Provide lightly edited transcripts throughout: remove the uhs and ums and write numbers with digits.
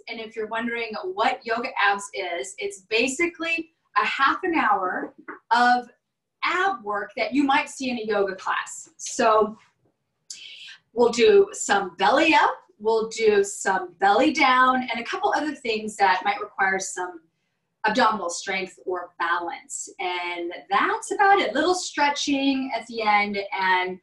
And if you're wondering what yoga abs is, it's basically a half an hour of ab work that you might see in a yoga class. So we'll do some belly up, we'll do some belly down, and a couple other things that might require some abdominal strength or balance. And that's about it. Little stretching at the end, and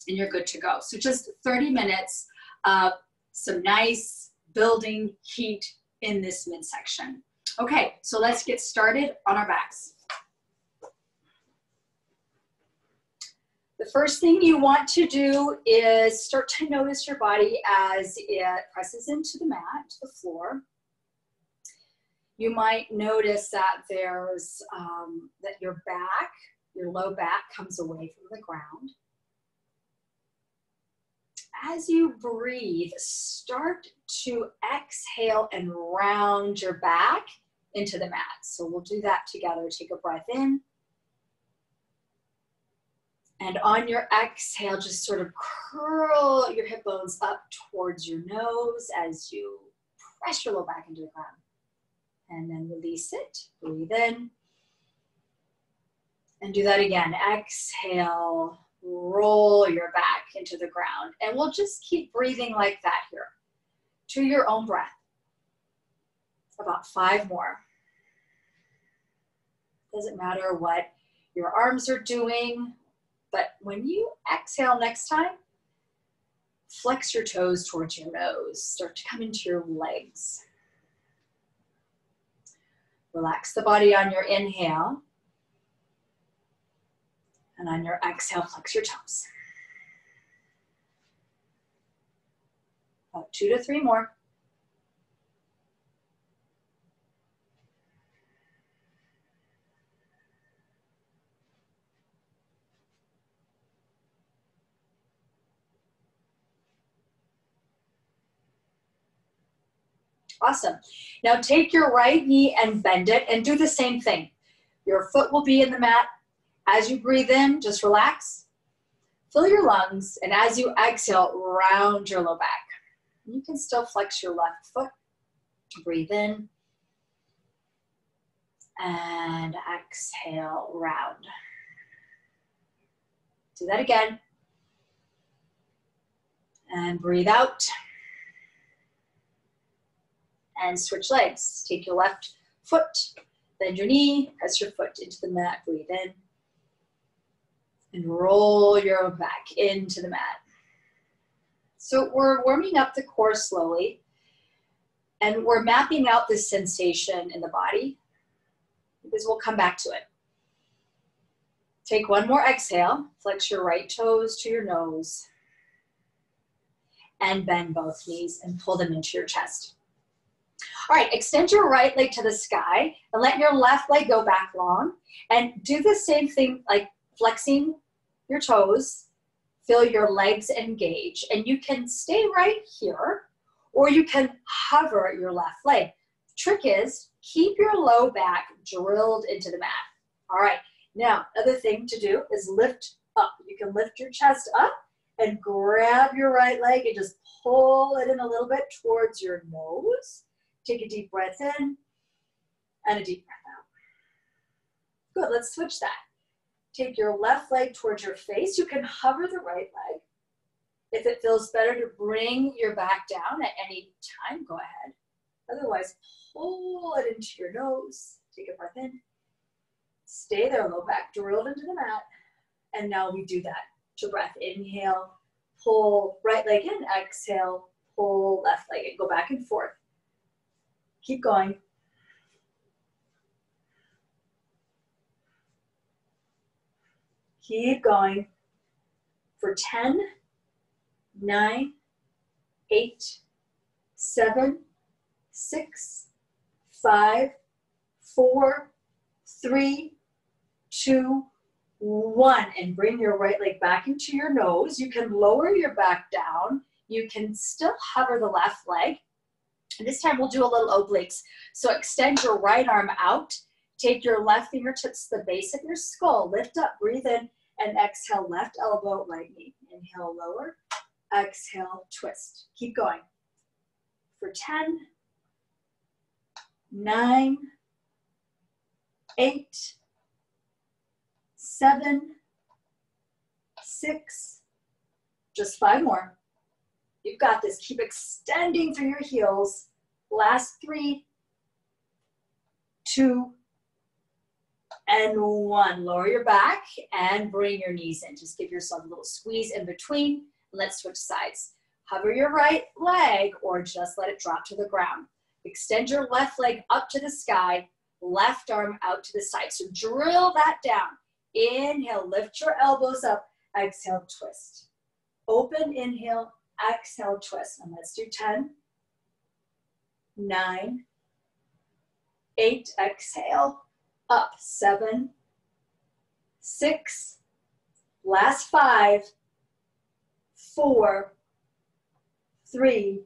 you're good to go. So just 30 minutes of some nice building heat in this midsection. Okay, so let's get started on our backs. The first thing you want to do is start to notice your body as it presses into the mat, to the floor. You might notice that there's, that your back, your low back comes away from the ground. As you breathe, start to exhale and round your back into the mat. So we'll do that together. Take a breath in. And on your exhale, just sort of curl your hip bones up towards your nose as you press your low back into the ground. And then release it. Breathe in. And do that again. Exhale. Roll your back into the ground. And we'll just keep breathing like that here. To your own breath. About 5 more. Doesn't matter what your arms are doing. But when you exhale next time, flex your toes towards your nose. Start to come into your legs. Relax the body on your inhale. And on your exhale, flex your toes. About 2 to 3 more. Awesome. Now take your right knee and bend it and do the same thing. Your foot will be in the mat. As you breathe in, just relax. Fill your lungs, and as you exhale, round your low back. You can still flex your left foot. Breathe in. And exhale, round. Do that again. And breathe out. And switch legs. Take your left foot, bend your knee, press your foot into the mat, breathe in. And roll your back into the mat. So we're warming up the core slowly, and we're mapping out this sensation in the body, because we'll come back to it. Take one more exhale, flex your right toes to your nose, and bend both knees and pull them into your chest. All right, extend your right leg to the sky and let your left leg go back long, and do the same thing, like flexing your toes, feel your legs engage, and you can stay right here, or you can hover your left leg. The trick is, keep your low back drilled into the mat. All right, now, other thing to do is lift up. You can lift your chest up and grab your right leg and just pull it in a little bit towards your nose. Take a deep breath in and a deep breath out. Good, let's switch that. Take your left leg towards your face. You can hover the right leg. If it feels better to bring your back down at any time, go ahead. Otherwise, pull it into your nose. Take a breath in. Stay there, low back drilled into the mat. And now we do that to breath. Inhale, pull right leg in. Exhale, pull left leg in. Go back and forth. Keep going. Keep going for 10, 9, 8, 7, 6, 5, 4, 3, 2, 1. And bring your right leg back into your nose. You can lower your back down. You can still hover the left leg. And this time we'll do a little obliques. So extend your right arm out. Take your left fingertips to the base of your skull. Lift up, breathe in, and exhale, left elbow, right knee. Inhale, lower. Exhale, twist. Keep going. For 10, 9, 8, 7, 6, just 5 more. You've got this. Keep extending through your heels. Last 3, 2, and 1. Lower your back and bring your knees in. Just give yourself a little squeeze in between. Let's switch sides. Hover your right leg or just let it drop to the ground. Extend your left leg up to the sky, left arm out to the side. So drill that down. Inhale, lift your elbows up. Exhale, twist. Open, inhale, exhale, twist. And let's do 10, 9, 8, exhale, up, 7, 6, last 5, 4, 3,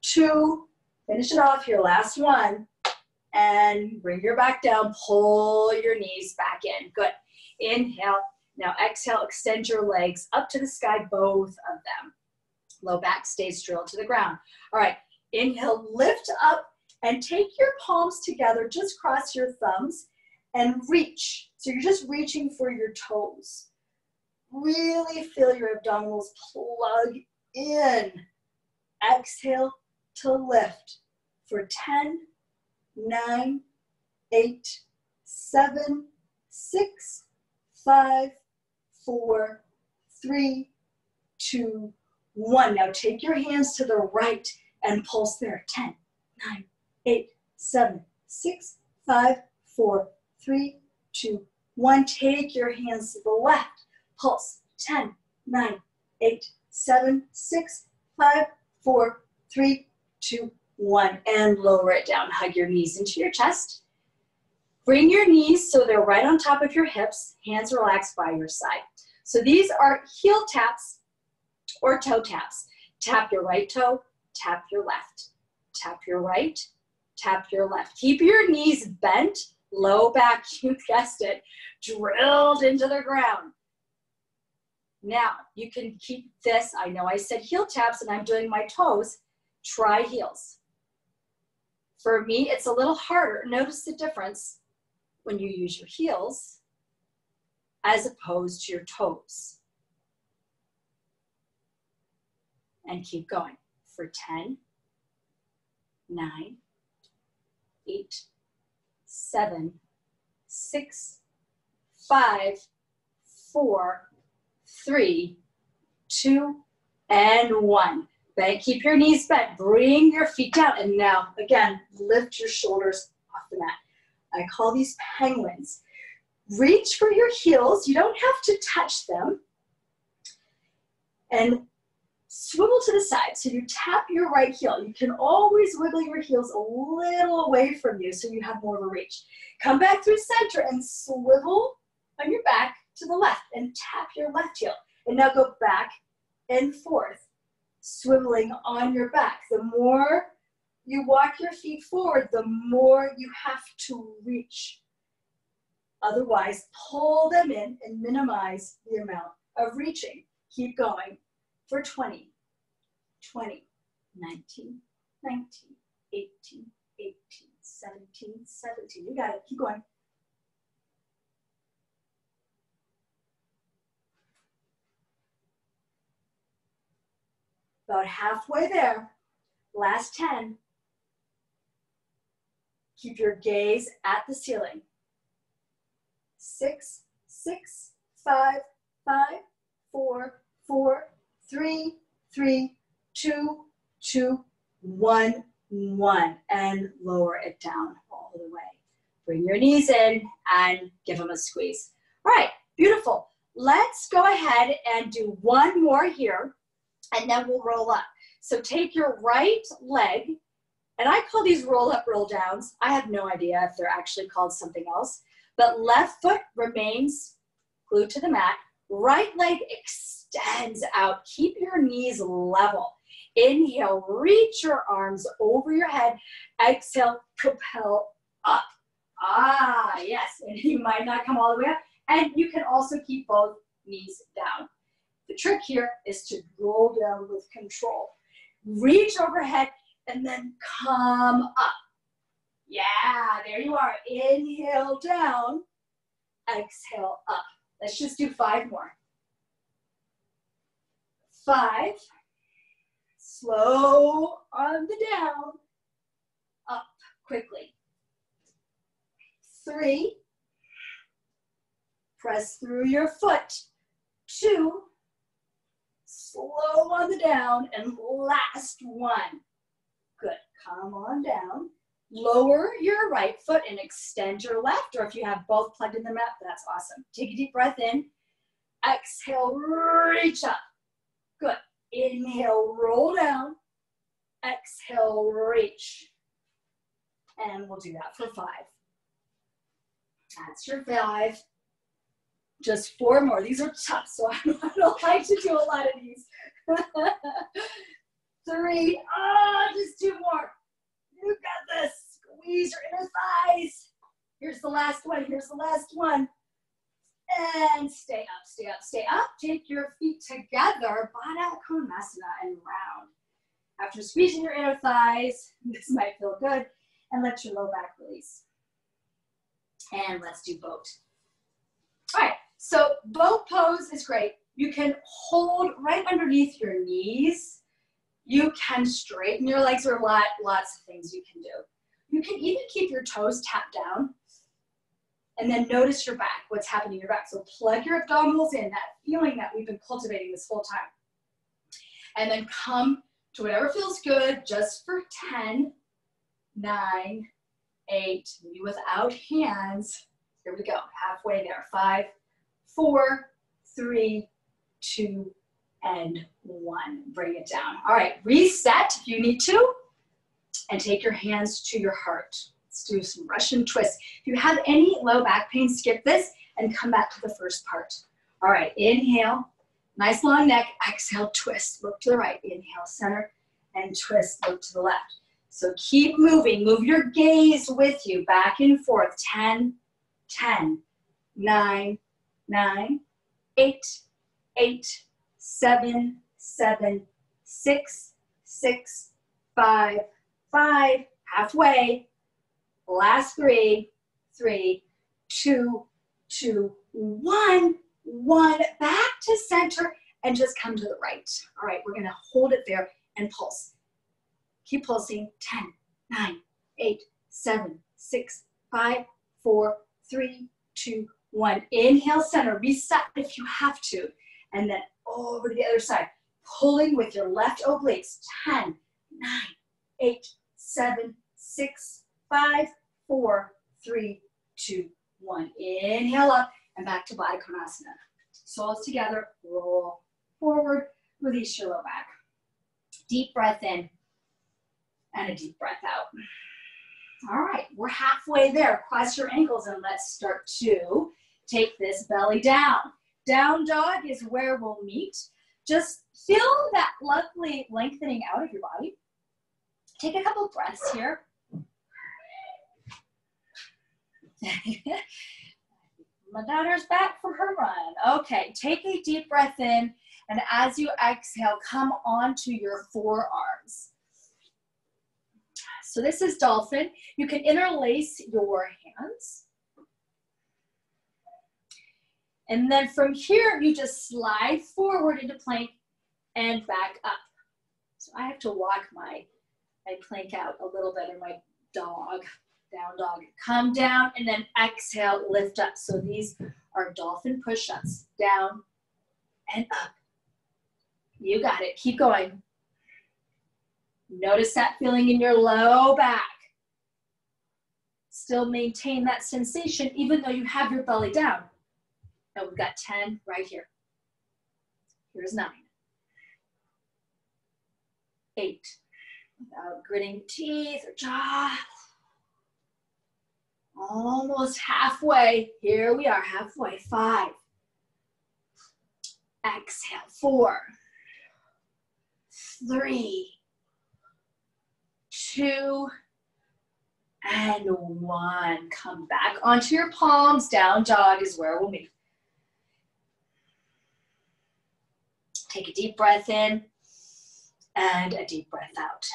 2, finish it off here, last 1, and bring your back down, pull your knees back in, good. Inhale, now exhale, extend your legs up to the sky, both of them. Low back stays drilled to the ground. All right, inhale, lift up and take your palms together, just cross your thumbs and reach. So you're just reaching for your toes. Really feel your abdominals plug in. Exhale to lift for 10, 9, 8, 7, 6, 5, 4, 3, 2, 1. Now take your hands to the right and pulse there. 10, 9, 8, 7, 6, 5, 4, 3, 2, 1. Take your hands to the left. Pulse. 10, 9, 8, 7, 6, 5, 4, 3, 2, 1. And lower it down. Hug your knees into your chest. Bring your knees so they're right on top of your hips. Hands relaxed by your side. So these are heel taps or toe taps. Tap your right toe, tap your left. Tap your right, tap your left. Keep your knees bent, low back, you guessed it, drilled into the ground. Now, you can keep this. I know I said heel taps and I'm doing my toes. Try heels. For me, it's a little harder. Notice the difference when you use your heels as opposed to your toes. And keep going for 10, 9, 8, 7, 6, 5, 4, 3, 2, and 1. Bend, keep your knees bent. Bring your feet down. And now, again, lift your shoulders off the mat. I call these penguins. Reach for your heels. You don't have to touch them. And swivel to the side. So you tap your right heel. You can always wiggle your heels a little away from you so you have more of a reach. Come back through center and swivel on your back to the left and tap your left heel. And now go back and forth, swiveling on your back. The more you walk your feet forward, the more you have to reach. Otherwise, pull them in and minimize the amount of reaching. Keep going for 20, 20, 19, 19, 18, 18, 17, 17. You got it. Keep going. About halfway there. Last 10. Keep your gaze at the ceiling. 6, 6, 5, 5, 4, 4, 3, 3, 2, 2, 1, 1. And lower it down all the way. Bring your knees in and give them a squeeze. All right, beautiful. Let's go ahead and do one more here, and then we'll roll up. So take your right leg, and I call these roll up, roll downs. I have no idea if they're actually called something else, but left foot remains glued to the mat. Right leg extends out. Keep your knees level. Inhale, reach your arms over your head. Exhale, propel up. Ah, yes, and you might not come all the way up. And you can also keep both knees down. The trick here is to roll down with control. Reach overhead and then come up. Yeah, there you are. Inhale down, exhale up. Let's just do 5 more. 5, slow on the down, up quickly. 3, press through your foot. 2, slow on the down, and last 1. Good, come on down. Lower your right foot and extend your left, or if you have both plugged in the mat, that's awesome. Take a deep breath in. Exhale, reach up. Good. Inhale, roll down. Exhale, reach. And we'll do that for 5. That's your 5. Just 4 more. These are tough, so I don't like to do a lot of these. 3. Just 2 more. You got this. Squeeze your inner thighs. Here's the last one. Here's the last one. And stay up, stay up, stay up. Take your feet together, Baddha Konasana, and round. After squeezing your inner thighs, this might feel good, and let your low back release. And let's do boat. All right, so boat pose is great. You can hold right underneath your knees. You can straighten your legs, or lots of things you can do. You can even keep your toes tapped down and then notice your back, what's happening in your back. So plug your abdominals in, that feeling that we've been cultivating this whole time. And then come to whatever feels good, just for 10, 9, 8, maybe without hands. Here we go, halfway there. 5, 4, 3, 2, and 1. Bring it down. All right, reset if you need to, and take your hands to your heart. Let's do some Russian twists. If you have any low back pain, skip this and come back to the first part. All right, inhale, nice long neck. Exhale, twist, look to the right. Inhale, center, and twist, look to the left. So keep moving. Move your gaze with you, back and forth. 10, 10, 9, 9, 8, 8, 7, 7, 6, 6, 5, 5, halfway. Last 3, 3, 2, 2, 1, 1. Back to center and just come to the right. All right, we're gonna hold it there and pulse. Keep pulsing. 10, 9, 8, 7, 6, 5, 4, 3, 2, 1. Inhale, center. Reset if you have to. And then over to the other side. Pulling with your left obliques. 10, 9, 8, 7, 6, 5, 4, 3, 2, 1. Inhale up and back to Baddha Konasana. Soles together, roll forward, release your low back. Deep breath in and a deep breath out. All right, we're halfway there. Cross your ankles and let's start to take this belly down. Down dog is where we'll meet. Just feel that lovely lengthening out of your body. Take a couple breaths here. My daughter's back from her run. Okay, take a deep breath in, and as you exhale, come onto your forearms. So this is dolphin. You can interlace your hands. And then from here, you just slide forward into plank and back up. So I have to walk my plank out a little bit, or my dog. Down dog, come down, and then exhale, lift up. So these are dolphin push-ups, down and up. You got it, keep going. Notice that feeling in your low back. Still maintain that sensation even though you have your belly down. Now we've got 10 right here. Here's 9. 8, without gritting teeth or jaw. Almost halfway. Here we are, halfway. 5. Exhale. 4, 3, 2, and 1. Come back onto your palms. Down dog is where we'll meet. Take a deep breath in and a deep breath out.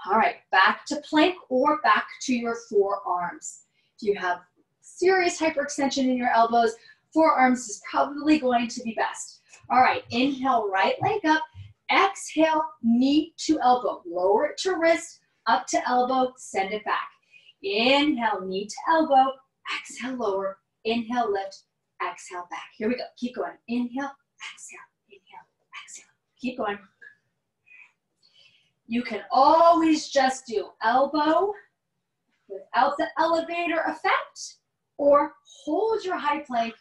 All right, back to plank or back to your forearms. If you have serious hyperextension in your elbows, forearms is probably going to be best. All right, inhale, right leg up. Exhale, knee to elbow. Lower it to wrist, up to elbow, send it back. Inhale, knee to elbow. Exhale, lower. Inhale, lift. Exhale, back. Here we go. Keep going. Inhale, exhale, inhale, exhale. Keep going. You can always just do elbow without the elevator effect, or hold your high plank.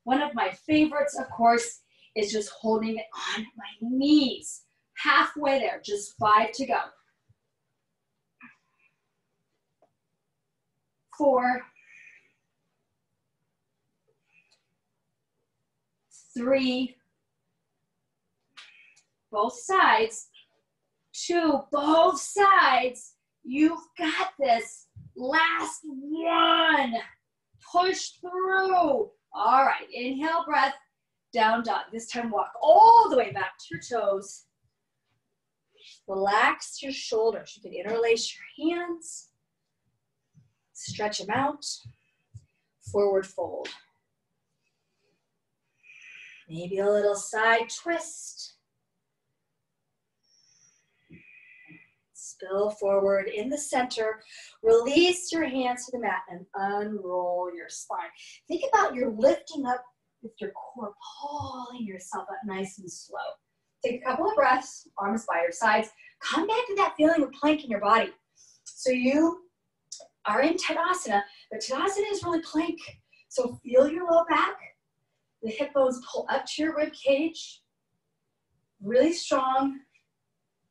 One of my favorites, of course, is just holding it on my knees. Halfway there, just 5 to go. 4, 3, both sides. 2, both sides. You've got this. Last one. Push through. All right, inhale, breath, down dog. This time walk all the way back to your toes. Relax your shoulders. You can interlace your hands. Stretch them out. Forward fold. Maybe a little side twist. Spill forward in the center. Release your hands to the mat and unroll your spine. Think about you're lifting up with your core, pulling yourself up nice and slow. Take a couple of breaths, arms by your sides. Come back to that feeling of plank in your body. So you are in Tadasana, but Tadasana is really plank. So feel your low back. The hip bones pull up to your rib cage. Really strong.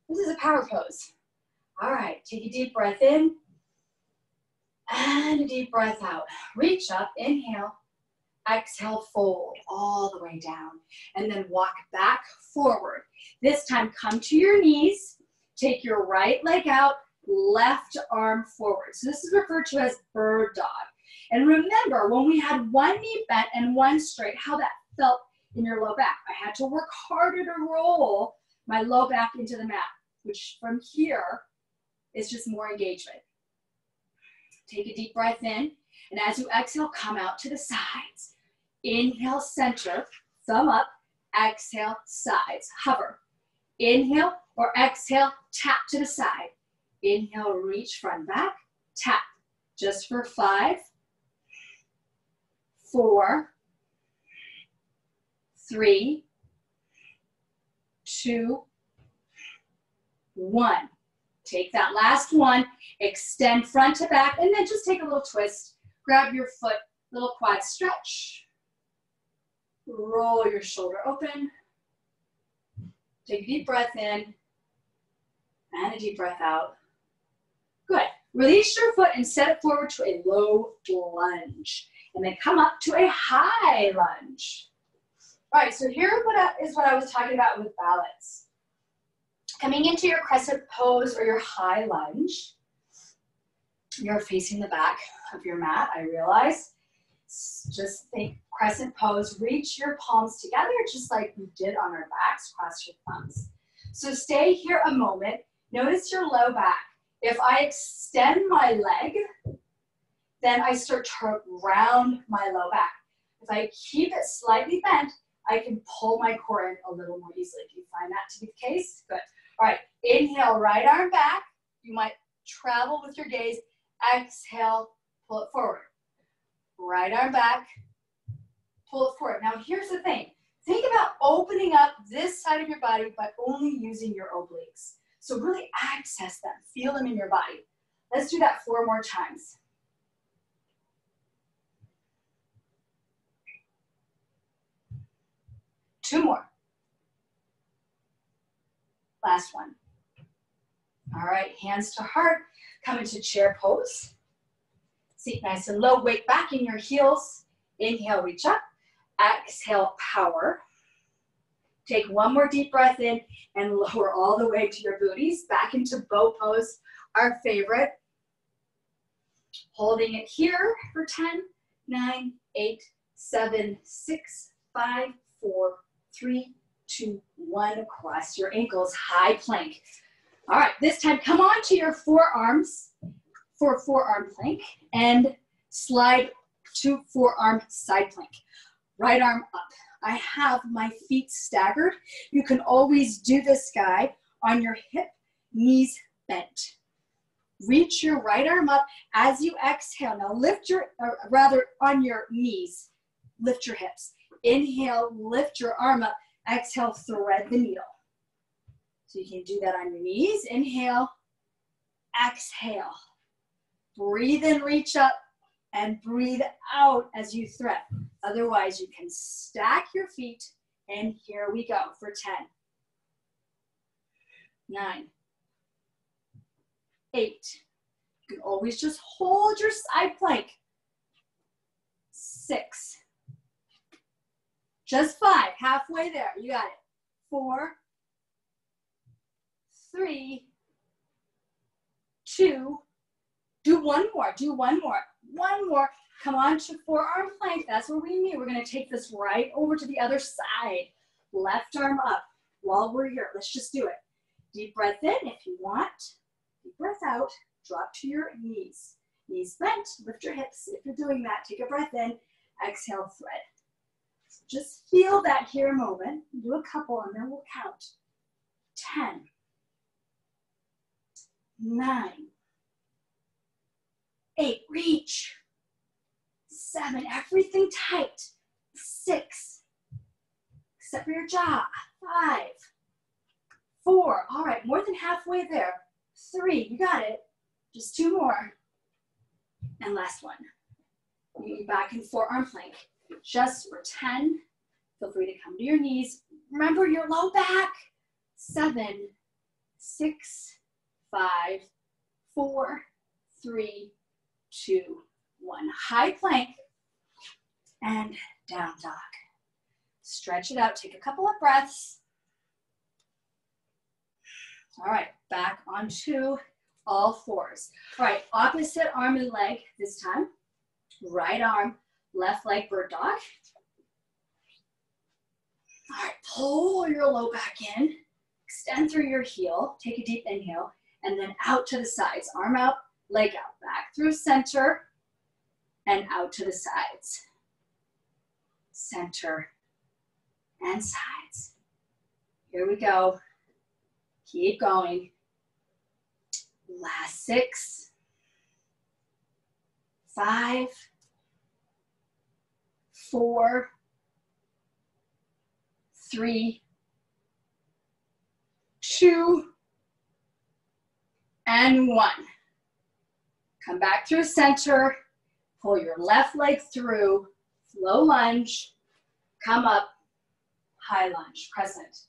This is a power pose. All right, take a deep breath in and a deep breath out. Reach up, inhale, exhale, fold all the way down, and then walk back forward. This time, come to your knees, take your right leg out, left arm forward. So this is referred to as bird dog. And remember, when we had one knee bent and one straight, how that felt in your low back. I had to work harder to roll my low back into the mat, which from here, it's just more engagement. Take a deep breath in, and as you exhale, come out to the sides. Inhale, center, thumb up, exhale, sides, hover. Inhale or exhale, tap to the side. Inhale, reach front back, tap. Just for 5, 4, 3, 2, 1. Take that last one, extend front to back, and then just take a little twist. Grab your foot, little quad stretch. Roll your shoulder open. Take a deep breath in and a deep breath out. Good. Release your foot and set it forward to a low lunge. And then come up to a high lunge. All right, so here is what I was talking about with balance. Coming into your crescent pose or your high lunge, you're facing the back of your mat, I realize. Just think crescent pose, reach your palms together just like we did on our backs, cross your thumbs. So stay here a moment, notice your low back. If I extend my leg, then I start to round my low back. If I keep it slightly bent, I can pull my core in a little more easily. Do you find that to be the case? Good. All right, inhale, right arm back. You might travel with your gaze. Exhale, pull it forward. Right arm back, pull it forward. Now here's the thing. Think about opening up this side of your body by only using your obliques. So really access them, feel them in your body. Let's do that 4 more times. Two more. Last one. All right, hands to heart. Come into chair pose. Seat nice and low, weight back in your heels. Inhale, reach up. Exhale, power. Take one more deep breath in and lower all the way to your booties. Back into bow pose, our favorite. Holding it here for 10, 9, 8, 7, 6, 5, 4, 3, 2, 1. Cross your ankles, high plank. All right, this time come on to your forearms for forearm plank and slide to forearm side plank. Right arm up. I have my feet staggered. You can always do this guy on your hip, knees bent. Reach your right arm up as you exhale. Now lift your, or rather on your knees, lift your hips. Inhale, lift your arm up. Exhale, thread the needle. So you can do that on your knees. Inhale, exhale. Breathe in, reach up, and breathe out as you thread. Otherwise, you can stack your feet, and here we go for 10, 9, 8. You can always just hold your side plank. 6. Just 5, halfway there, you got it. 4, 3, 2, do one more, one more. Come on to forearm plank, that's where we need. We're gonna take this right over to the other side. Left arm up while we're here. Let's just do it. Deep breath in if you want. Deep breath out, drop to your knees. Knees bent, lift your hips. If you're doing that, take a breath in, exhale, thread. So just feel that here moment. Do a couple and then we'll count. 10, 9, 8, reach. 7, everything tight. 6, except for your jaw. 5, 4, all right, more than halfway there. 3, you got it. Just 2 more. And last one. Maybe back in forearm plank. Just for 10. Feel free to come to your knees. Remember your low back. 7, 6, 5, 4, 3, 2, 1. High plank and down dog. Stretch it out. Take a couple of breaths. All right, back onto all fours. All right, opposite arm and leg this time. Right arm, left leg, bird dog. All right, pull your low back in. Extend through your heel. Take a deep inhale. And then out to the sides. Arm out, leg out. Back through center and out to the sides. Center and sides. Here we go. Keep going. Last 6, 5, 4, 3, 2, and 1. Come back through center. Pull your left leg through. Low lunge. Come up. High lunge. Crescent.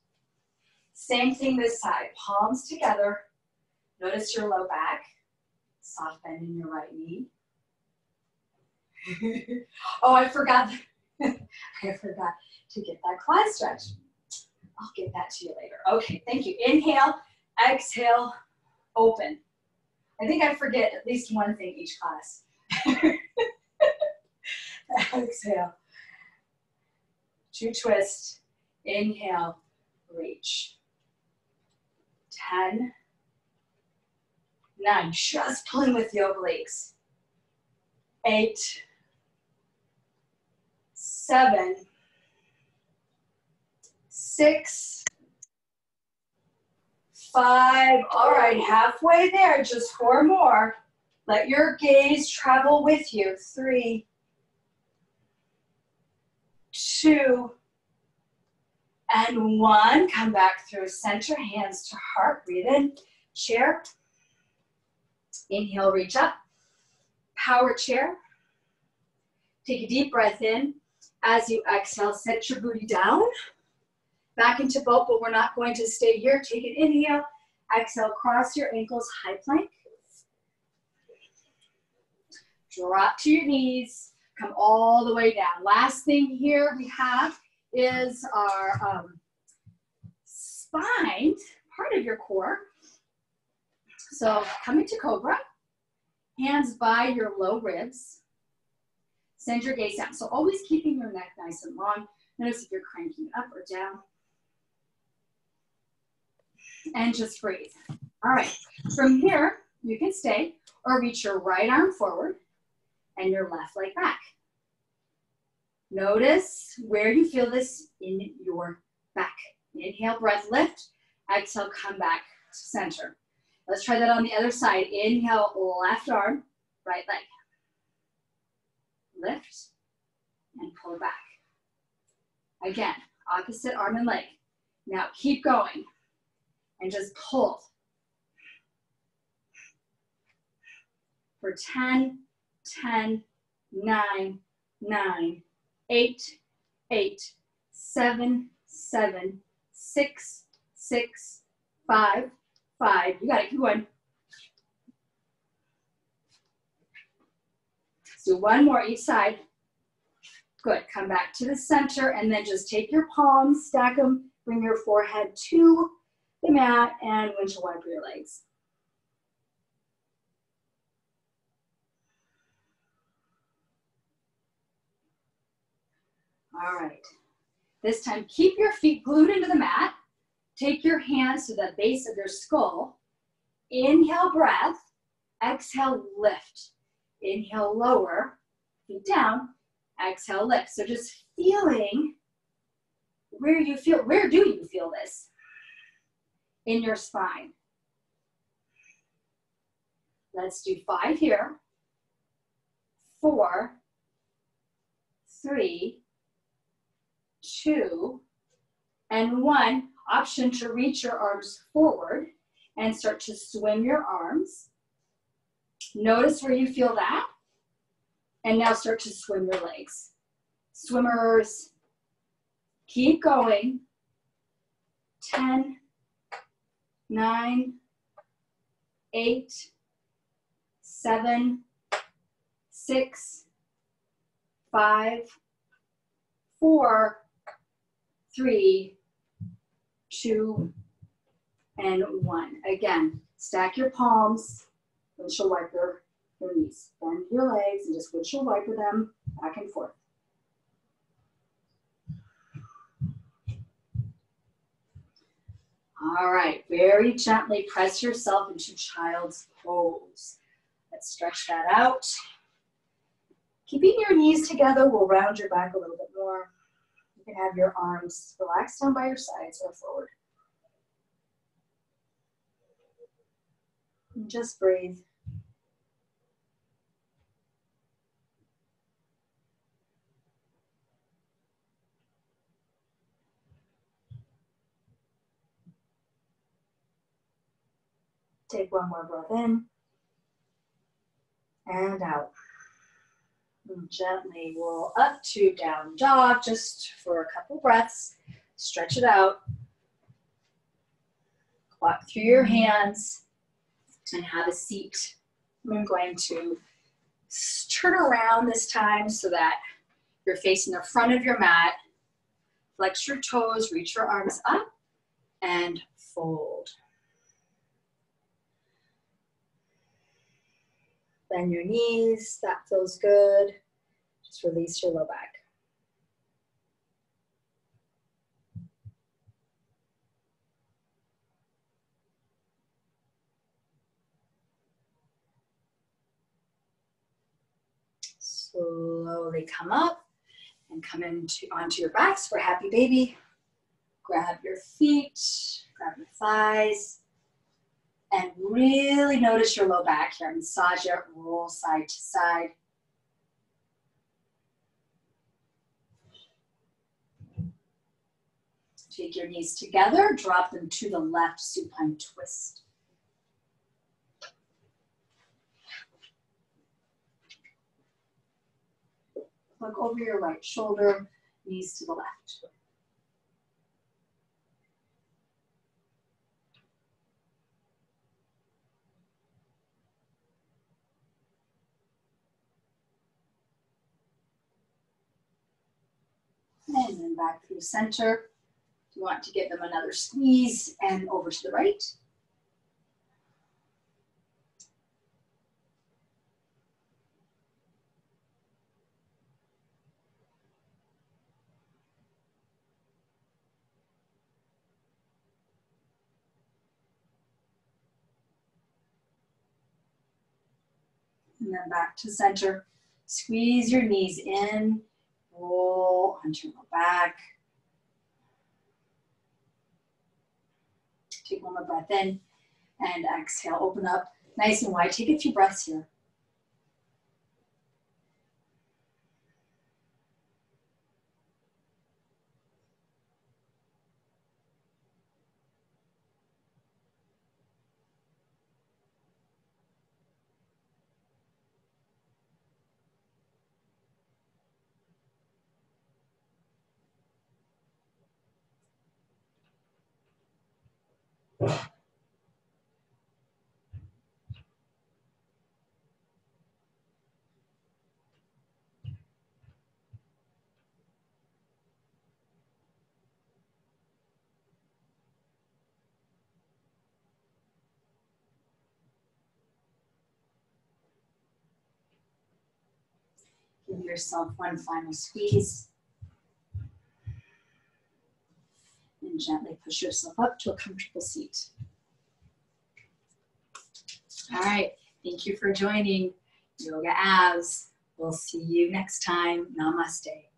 Same thing this side. Palms together. Notice your low back. Soft bend in your right knee. Oh, I forgot. I forgot to get that quad stretch. I'll get that to you later. Okay, thank you. Inhale, exhale, open. I think I forget at least one thing each class. Exhale. 2 twist. Inhale, reach. 10, 9, just pulling with the obliques. 8, 7, 6, 5. All right, halfway there, just 4 more. Let your gaze travel with you. 3, 2, and 1. Come back through center, hands to heart. Breathe in, chair. Inhale, reach up. Power chair. Take a deep breath in. As you exhale, set your booty down. Back into boat, but we're not going to stay here. Take an inhale. Exhale, cross your ankles, high plank. Drop to your knees. Come all the way down. Last thing here we have is our spine, part of your core. So coming to cobra, hands by your low ribs. Send your gaze down. So always keeping your neck nice and long. Notice if you're cranking up or down. And just breathe. All right, from here, you can stay or reach your right arm forward and your left leg back. Notice where you feel this in your back. Inhale, breath, lift. Exhale, come back to center. Let's try that on the other side. Inhale, left arm, right leg. Lift and pull back. Again, opposite arm and leg. Now keep going and just pull. For 10, 10, 9, 9, 8, 8, 7, 7, 6, 6, 5, 5. You got it, keep going. Let's do one more each side. Good, come back to the center and then just take your palms, stack them, bring your forehead to the mat and windshield wiper your legs. All right, this time keep your feet glued into the mat. Take your hands to the base of your skull. Inhale, breath. Exhale, lift. Inhale, lower. Feet down. Exhale, lift. So just feeling where do you feel this? In your spine. Let's do 5 here. 4, 3, 2, and 1. Option to reach your arms forward and start to swim your arms. Notice where you feel that. And now start to swim your legs. Swimmers, keep going. 10, 9, 8, 7, 6, 5, 4, 3, 2, and 1. Again, stack your palms, windshield wiper your knees. Bend your legs and just windshield wiper them back and forth. All right, very gently press yourself into child's pose. Let's stretch that out. Keeping your knees together will round your back a little bit more. You can have your arms relaxed down by your sides or forward. And just breathe. Take one more breath in and out. And gently roll up to down dog just for a couple breaths. Stretch it out. Walk through your hands and have a seat. I'm going to turn around this time so that you're facing the front of your mat. Flex your toes, reach your arms up, and fold. Bend your knees, that feels good. Just release your low back. Slowly come up and come onto your backs for happy baby. Grab your feet, grab your thighs, and really notice your low back here. Massage it, roll side to side. Take your knees together, drop them to the left, supine twist. Look over your right shoulder, knees to the left. And then back through center. You want to give them another squeeze and over to the right. And then back to center. Squeeze your knees in, roll onto your back. Take one more breath in and exhale. Open up nice and wide. Take a few breaths here. Give yourself one final squeeze. And gently push yourself up to a comfortable seat. All right, thank you for joining Yoga Abs. We'll see you next time. Namaste.